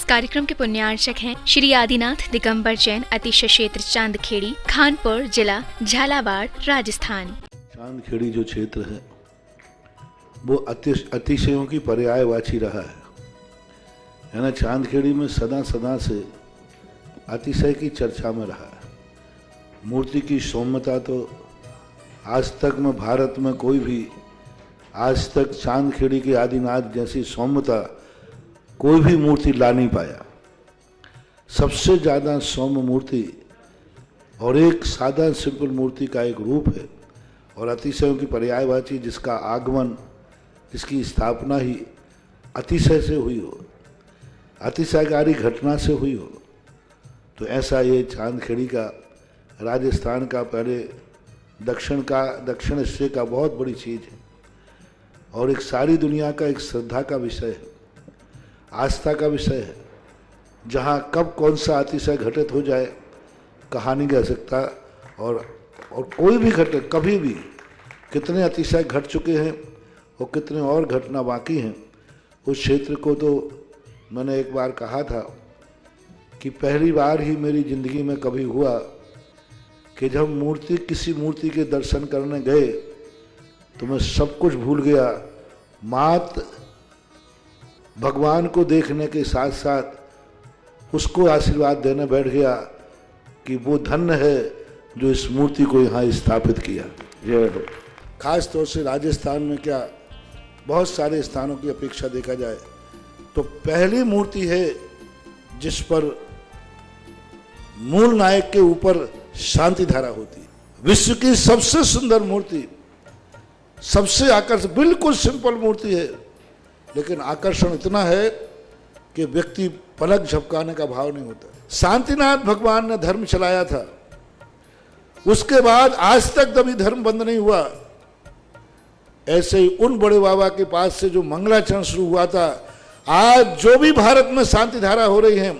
कार्यक्रम के पुण्यार्चक हैं श्री आदिनाथ दिगंबर जैन अतिशय क्षेत्र चांदखेड़ी, खानपुर जिला, झालावाड़, राजस्थान। चांदखेड़ी जो क्षेत्र है वो अतिशयों की पर्यायवाची रहा है ना। चांदखेड़ी में सदा से अतिशय की चर्चा में रहा है। मूर्ति की सौम्यता तो आज तक में भारत में कोई भी आज तक चांदखेड़ी के आदिनाथ जैसी सौम्यता कोई भी मूर्ति ला नहीं पाया। सबसे ज़्यादा सौम्य मूर्ति और एक सादा सिंपल मूर्ति का एक रूप है और अतिशयों की पर्यायवाची जिसका आगमन, जिसकी स्थापना ही अतिशय से हुई हो, अतिशयकारी घटना से हुई हो, तो ऐसा ये चांदखेड़ी का राजस्थान का पहले दक्षिण हिस्से का बहुत बड़ी चीज़ है और एक सारी दुनिया का एक श्रद्धा का विषय है, आस्था का विषय है। जहाँ कब कौन सा अतिशय घटित हो जाए कहा नहीं जा सकता और कोई भी घटे कभी भी कितने अतिशय घट चुके हैं और कितने और घटना बाकी हैं। उस क्षेत्र को तो मैंने एक बार कहा था कि पहली बार ही मेरी ज़िंदगी में कभी हुआ कि जब किसी मूर्ति के दर्शन करने गए तो मैं सब कुछ भूल गया। मात्र भगवान को देखने के साथ साथ उसको आशीर्वाद देने बैठ गया कि वो धन्य है जो इस मूर्ति को यहाँ स्थापित किया। जय हो। खास तौर से राजस्थान में क्या बहुत सारे स्थानों की अपेक्षा देखा जाए तो पहली मूर्ति है जिस पर मूल नायक के ऊपर शांति धारा होती है। विश्व की सबसे सुंदर मूर्ति, सबसे आकर्षक, बिल्कुल सिंपल मूर्ति है लेकिन आकर्षण इतना है कि व्यक्ति पलक झपकाने का भाव नहीं होता। शांतिनाथ भगवान ने धर्म चलाया था, उसके बाद आज तक कभी धर्म बंद नहीं हुआ। ऐसे ही उन बड़े बाबा के पास से जो मंगलाचरण शुरू हुआ था, आज जो भी भारत में शांति धारा हो रही है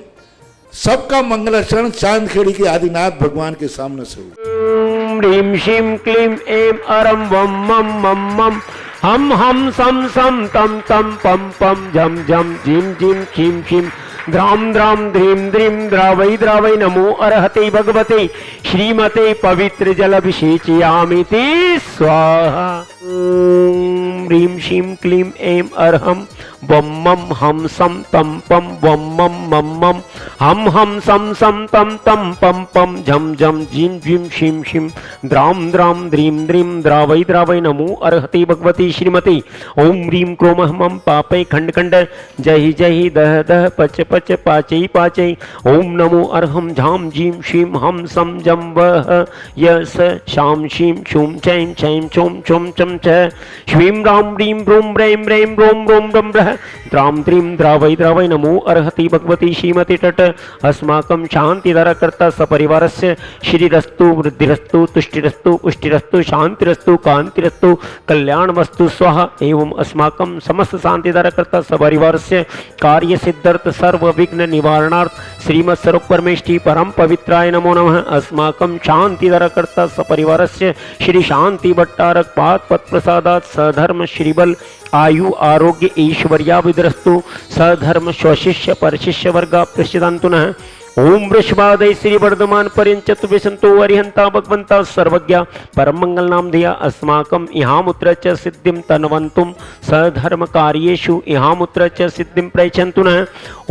सबका मंगलाचरण चांदखेड़ी के आदिनाथ भगवान के सामने से हुआ। ह्रीं श्रीं क्लीं ऐं अरं वं मं मं मं हम सम सम तम तम पम पम झम झम झिम झिम खीम खीम द्राम द्राम ध्रीम द्रीम द्रावै नमो अर्हते भगवते श्रीमते पवित्र जलाभिषेचयामिति स्वाहा। ओम ह्रीं श्रीं क्लीं ऐं अरहं वं मं हम सम तम पम वं मं मं मं हम सम सम तम तम पम पम झम झम झिम झिम शिम शिम द्राम द्राम ध्रीम द्रीम द्रावै नमो अर्हते भगवती श्रीमती। ओम ह्रीं क्रोम हम पापै खंड खंड जहि जहि दह दह पच पच पाचै पाचै। ओम नमो अर्हं झाम झीम शीम हम सम जम वह यस शाम शीम शूम चैं चैं चोम चोम चम च श्रीं राम ह्रीं ब्रूम ब्रैं ब्रैं ब्रोम ब्रोम ब्रम ब्रह द्राम द्रीं द्रावै नमो अर्हति भगवती श्रीमती तट। अस्माकं शांतिधर कर्ता सपरिवारस्य श्रीरस्तु वृद्धिरस्तु तुष्टिरस्तु पुष्टिरस्तु शांतिरस्तु कांतिरस्तु कल्याणमस्तु स्वाहा। एवं अस्माकं समस्त शांतिधर कर्ता सपरिवारस्य कार्य सिद्ध्यर्थ सर्व विघ्न निवारणार्थ श्रीमत् स्वरूप परमेष्टि परम पवित्राय नमो नमः। अस्माकं शांतिधर कर्ता सपरिवारस्य श्री शांति भट्टारक पाद पद प्रसादात् सधर्म श्रीबल आयु आरोग्य ऐश्वर्याभिवृद्धस्तु सधर्म स्वशिष्य परशिष्य वर्गा प्रसिद्धंतुनः। ओम वृषभादय श्री वर्धमान पर्यंचतु विसंतो अरिहंता भगवंता सर्वज्ञ परम मंगल नाम धिया अस्माकं इहां मुत्र च सिद्धिं तन्वन्तुं सधर्म कार्येषु इहां मुत्र च सिद्धिं प्रयच्छन्तु नः।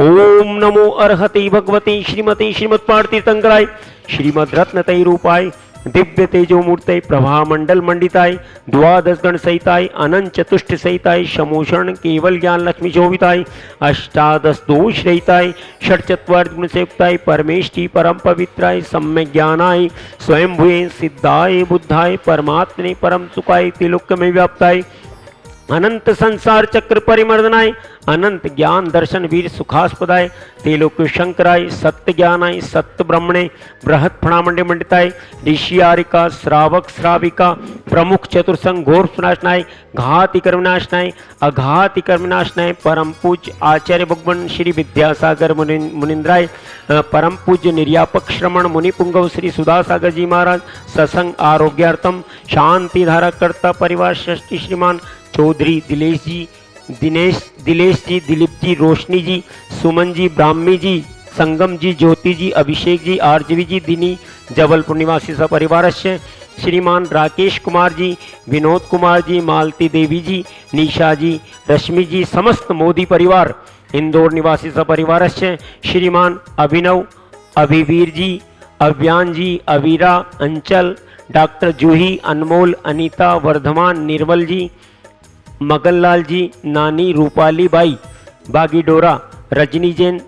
ओम नमो अर्हते भगवती श्रीमती श्रीमत्पार्थितंकराय श्रीमद् रत्नतै रूपाय दिव्य तेजो मूर्ते प्रभा मंडल मंडिताय द्वादश गण सहिताय अनंत चतुष्ट सहिताय समोषण केवल ज्ञान लक्ष्मी शोभिताय अष्टादश दोष रहिताय षट चत्वार गुण सेवताय परमेष्टि परम पवित्राय सम्यक ज्ञानाय स्वयं भूये सिद्धाय बुद्धाय परमात्मने परम सुखाय त्रिलोक में व्याप्ताय अनंत संसार चक्र परिमर्दनाय अनंत ज्ञान दर्शन वीर सुखास्पदाय तेलोक शंकराय सत्य ज्ञानाय सत्य ब्रह्मणे बृहत् फणामंडे मंडिताय ऋषियारिका श्रावक श्राविका प्रमुख चतुर्संग घोर सुनाशनाय घाति कर्मनाशनाय अघाति कर्मनाशनाय परम पूज्य आचार्य भगवान श्री विद्यासागर मुनिंद्राय परम पूज्य निर्यापक श्रमण मुनि पुंगव श्री सुधासागर जी महाराज सत्संग आरोग्यार्थम शांति धारा कर्ता परिवार षष्ठी श्रीमान चौधरी दिलेश जी दिलेश जी, दिलीप जी, रोशनी जी, सुमन जी, ब्राह्मी जी, संगम जी, ज्योति जी, अभिषेक जी, आरजवी जी, दिनी जबलपुर निवासी सपरिवारस्य श्रीमान राकेश कुमार जी, विनोद कुमार जी, मालती देवी जी, निशा जी, रश्मि जी, समस्त मोदी परिवार इंदौर निवासी सपरिवारस्य श्रीमान अभिनव, अभिवीर जी, अव्यान जी, अवीरा, अंचल, डॉक्टर जूही, अनमोल, अनीता, वर्धमान, निर्मल जी, मगनलाल जी, नानी, रूपाली बाई, बागीडोरा, रजनी जैन,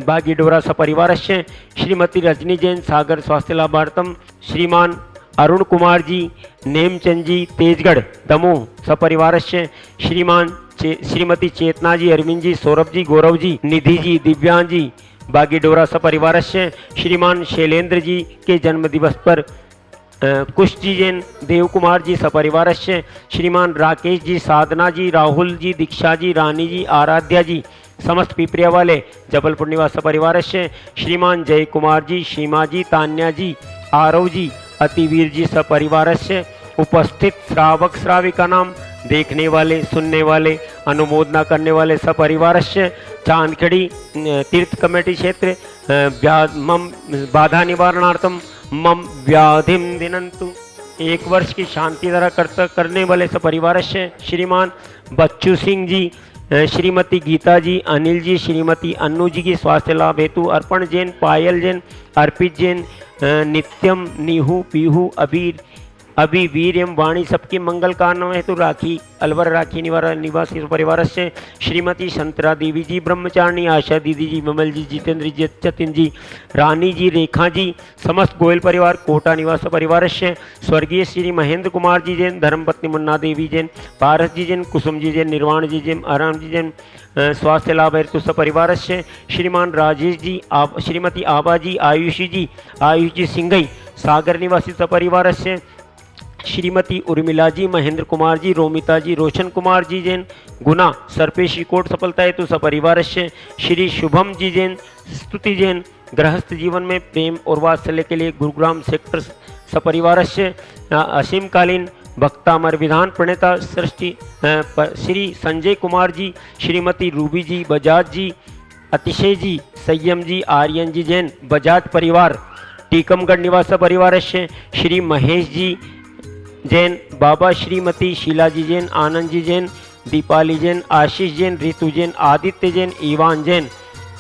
बागीडोरा सपरिवारस्य श्रीमती रजनी जैन, सागर स्वास्थ्य लाभार्थम श्रीमान अरुण कुमार जी, नेमचंद जी, तेजगढ़ दमोह सपरिवारस्य श्रीमान श्रीमती चेतना जी, अरविंद जी, सौरभ जी, गौरव जी, निधि जी, दिव्यांग जी, बागीडोरा सपरिवारस्य श्रीमान शैलेंद्र जी के जन्म दिवस पर कुश जी जैन, देव कुमार जी सपरिवारस्य श्रीमान राकेश जी, साधना जी, राहुल जी, दीक्षा जी, रानी जी, आराध्या जी, समस्त पिपरिया वाले जबलपुर निवास सपरिवारस्य श्रीमान जय कुमार जी, सीमा जी, तान्या जी, आरव जी, अतिवीर जी सपरिवारस्य उपस्थित श्रावक श्राविका नाम देखने वाले, सुनने वाले, अनुमोदना करने वाले सपरिवारस्य चांदखेड़ी तीर्थ कमेटी क्षेत्र मम बाधा निवारणार्थम मम व्याधिम दिनंतु 1 वर्ष की शांति धारा करने वाले सपरिवारस्य श्रीमान बच्चू सिंह जी, श्रीमती गीता जी, अनिल जी, श्रीमती अन्नू जी की स्वास्थ्य लाभ हेतु अर्पण जैन, पायल जैन, अर्पित जैन, नित्यम, नीहू, पीहू, अभी वीर एवं वाणी सबके मंगल कारणों हेतु राखी अलवर राखी निवासी परिवार से श्रीमती संतरा देवी जी, ब्रह्मचारिणी आशा दीदी जी, विमल जी, जितेंद्र जी, जतिन जी, रानी जी, रेखा जी, समस्त गोयल परिवार कोटा निवास परिवार से स्वर्गीय श्री महेंद्र कुमार जी जैन, धर्मपत्नी मुन्ना देवी जैन, पारस जी जैन, कुसुम जी जैन, निर्वाण जी जैन, आराम जी जैन, स्वास्थ्य लाभ हेतु परिवार से श्रीमान राजेश जी, श्रीमती आबा जी, आयुषी जी सिंघई, सागर निवासी सपरिवार से श्रीमती उर्मिला जी, महेंद्र कुमार जी, रोमिता जी, रोशन कुमार जी जैन, गुना सर्पेशी कोट सफलता हेतु सपरिवार से श्री शुभम जी जैन, स्तुति जैन, गृहस्थ जीवन में प्रेम और वात्सल्य के लिए गुरुग्राम सेक्टर सपरिवार से असीमकालीन भक्तामर विधान प्रणेता सृष्टि श्री संजय कुमार जी, श्रीमती रूबी जी, बजाज जी, अतिशय जी, संयम जी, आर्यन जी जैन, बजाज परिवार टीकमगढ़ निवास परिवार से श्री महेश जी जैन, बाबा श्रीमती शीला जी जैन, आनंद जी जैन, दीपाली जैन, आशीष जैन, रितु जैन, आदित्य जैन, ईवान जैन,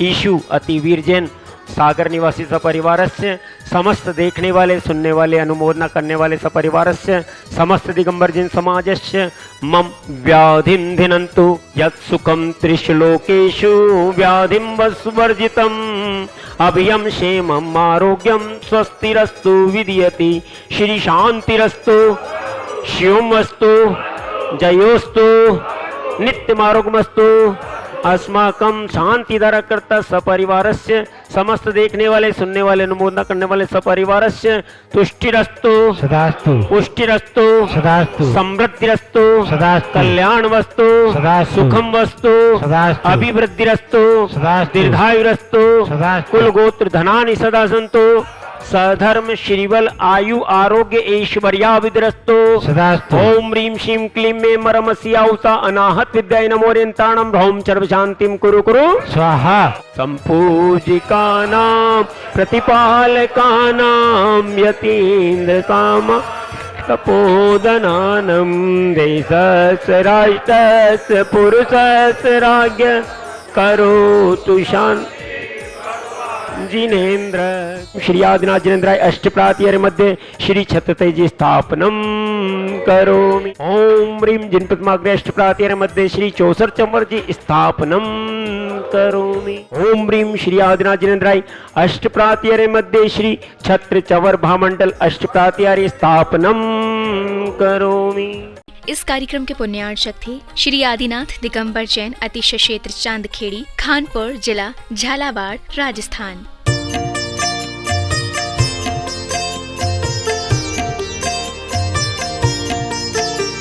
ईशु, अतिवीर जैन, सागर निवासी सपरिवार से समस्त देखने वाले, सुनने वाले, अनुमोदना करने वाले सपरिवार से समस्त दिगंबर जैन समाजस्य मम व्याधिम धिनंतु यत् सुखम त्रिश्लोकेषु व्याधिम वस्वर्जितम अभयम क्षेमम आरोग्यम स्वस्तिरस्तु विधीयति श्री शांतिरस्तु शिवमस्तु जयोस्तु नित्यमारोग्यमस्तु अस्माकं शांतिधारा करता सपरिवारस्य समस्त देखने वाले, सुनने वाले, अनुमोदना करने वाले सपरिवारस्य तुष्टिरस्तु सदास्तु, पुष्टिरस्तु सदास्तु, समृद्धिरस्तु सदास्तु, कल्याण वस्तु सदास्तु, सुखम वस्तु सदास्तु, अभिवृद्धिरस्तु सदास्तु, दीर्घायुरस्तु सदास्तु, कुल गोत्र धनानि सदा सन्तु सधर्म श्रीबल आयु आरोग्य ऐश्वर्याभिदृस्तु सदास्तु। ओम ह्रीं श्रीं क्लीं मे मरमस्याउसा अनाहत विद्याय नमोरेन्ताणं ह्रौं सर्व शांतिं कुरु कुरु स्वाहा। संपूजिकानां प्रतिपालकानां यतीन्द्र काम तपोदनानं देशस्य राष्ट्रस्य पुरुषस्य राज्ञ करोतु शान्ति जिनेन्द्र श्री आदिनाथ जिनेन्द्राय अष्टप्रातिहार्य मध्ये श्री छत्रतेजी स्थापनम करोमि। ओम ह्रीं जिनपद्माग्रे अष्टप्रातिहार्य मध्ये श्री 64 चंवर जी स्थापनम करोमि। ओम ह्रीं श्री आदिनाथ जिनेन्द्राय अष्टप्रातिहार्य मध्ये श्री छत्र चवर भामंडल अष्टप्रातिहार्य स्थापनम करोमि। इस कार्यक्रम के पुण्यार्चक थे श्री आदिनाथ दिगंबर जैन, अतिशय क्षेत्र चांदखेड़ी, खानपुर जिला झालावाड़, राजस्थान।